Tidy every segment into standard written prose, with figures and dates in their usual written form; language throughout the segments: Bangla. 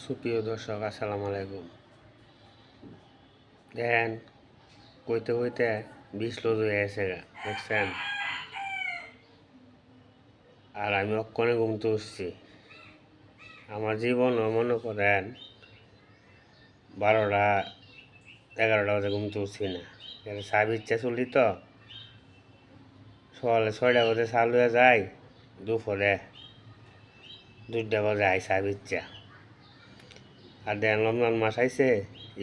সুপ্রিয় দর্শক, আসসালামু আলাইকুম। দেখেন, কইতে কইতে 20 লোজ হয়ে গেছে গা, দেখছেন? আর আমি অক্ষণে ঘুমতে উঠছি। আমার জীবনও মনে করেন 12টা 11টা বাজে ঘুমতে উঠছি না। সাহেব ইচ্ছা চলি তো সকালে 6টা বাজে চালু হয়ে যায়, দুপুরে 2টা বাজে আই সাহেব ইচ্ছা। আর দেখেন রমজান মাস আইছে,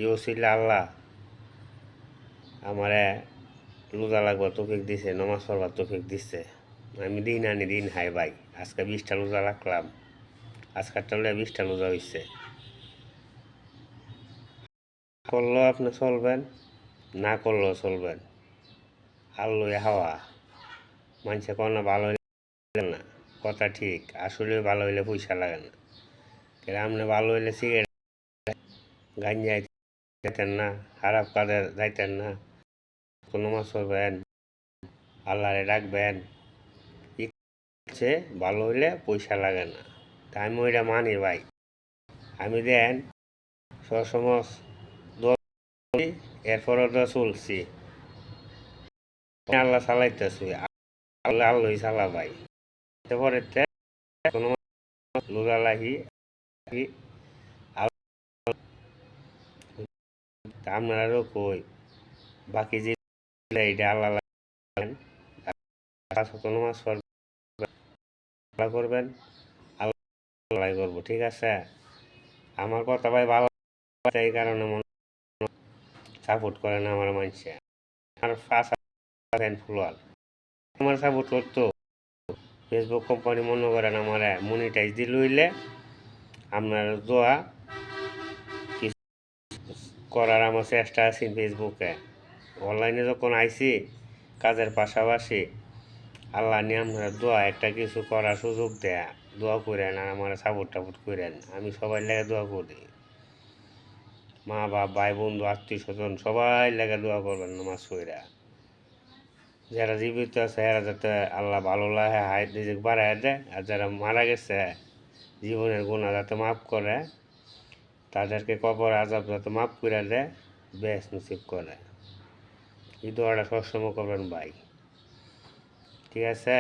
ইও ছিল আল্লাহ আমারে রোজা লাগবার তৌফিক দিছে, নমাজ পড়বার তৌফিক দিছে। আমি দিন আনি দিন হাই ভাই, আজকে 20টা রোজা রাখলাম, আজকারটা হলে 20টা রোজা হয়েছে। করলেও আপনি চলবেন, না করলেও চলবেন। আল্লুই হাওয়া মানুষে কোনো ভালো হইলে না, কথা ঠিক। আসলে ভালো হইলে পয়সা লাগে না। আপনি ভালো হইলে সিগারেট গাঞ্জা যাইতেন না, খারাপ কাজে যাইতেন না, কোনো মাছ করবেন, আল্লাহরে ডাকবেন। ভালো হইলে পয়সা লাগে না, তা আমি ওইটা মানি ভাই। আমি দেন সবসময় এরপরও তো চলছি, আল্লাহ চালাইতেছি, আল্লাহ আল্লাহই চালা ভাই। এরপরে কোনো লোজালাহি আপনারাও কই বাকি যে এইটা আল্লাহ কোনো মাছ করবেন, আল্লাহ করবো, ঠিক আছে? আমার কথা ভাই ভালো, এই কারণে সাপোর্ট করে না আমার মানুষে। আমার ফার্স্ট ফলোয়ার আমার সাপোর্ট করতো। ফেসবুক কোম্পানি মনে করেন আমার মনিটাইজ দিল হইলে আপনার দোয়া কিছু করার আমার চেষ্টা আছে ফেসবুকে। অনলাইনে যখন আইসি কাজের পাশাপাশি আল্লাহ নিয়ে আপনার দোয়া একটা কিছু করার সুযোগ দেয়া, দোয়া করেন আর আমার সাপোর্ট টাপোর্ট করেন। আমি সবাই লেগে দোয়া করি, মা বাপ ভাই বন্ধু আত্মীয় স্বজন সবাই লেগে দোয়া করবেন নামাজ পড়া। যারা জীবিত আছে এরা যাতে আল্লাহ ভালো লাগে হাই রিজিক বাড়ায় দেয়, আর যারা মারা গেছে জীবনের গুণা যাতে মাফ করে, তাদেরকে কবর আজাব যাতে মাফ করে দেয়, বেশ নসিব করে। এই দোয়াটা সবসময় করবেন ভাই, ঠিক আছে?